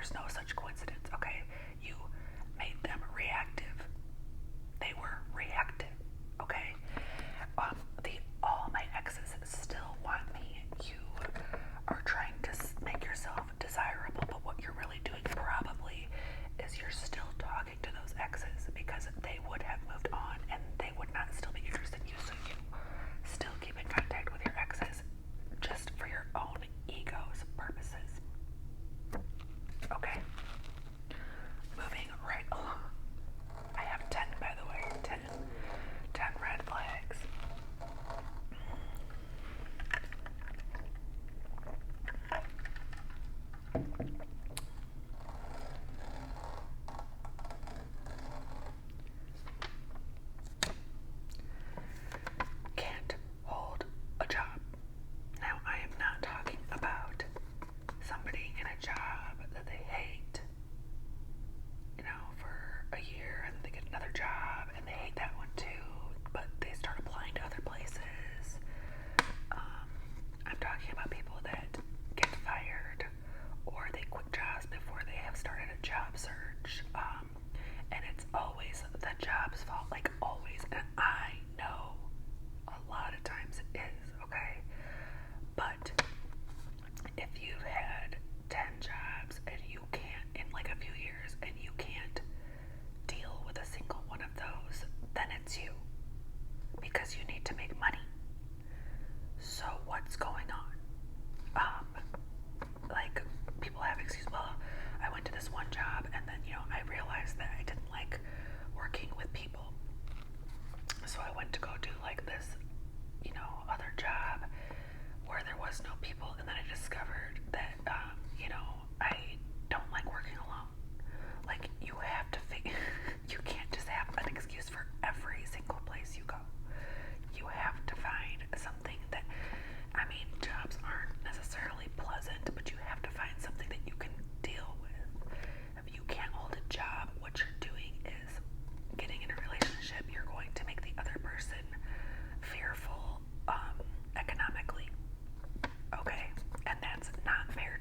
there's no such coincidence, okay? You made them reactive. They were reactive, okay? All my exes still want me. You are trying to make yourself desirable, but what you're really doing probably is you're still talking to those exes because they would have moved on and they would not still be interested in you, so you still keep in contact with your exes just for your own ego's purposes. Okay, moving right along. I have 10, by the way, 10 red flags. Can't hold a job. Now, I am not talking about somebody in a job that they hate, for a year, and they get another job and they hate that one too, but they start applying to other places. I'm talking about people that get fired or they quit jobs before they have started a job search, and it's always the job's fault, like always, and I know a lot of times it is, okay? But if you've had 10 jobs and you can't, in like a few years, and you can't deal with a single one of those, then it's you. Because you need to make money. So what's going on? Like, people have excuses. Well, I went to this one job and then, I realized that I didn't like working with people. So I went to go do like this, other job where there was no people, and then I discovered that, I don't like working alone. Like, you have to you can't just have an excuse for every single place you go. You have to find something that, jobs aren't necessarily pleasant, but you have to find something that you can deal with. If you can't hold a job, what you're doing is getting in a relationship. You're going to make the other person fearful, economically. Okay? And that's not fair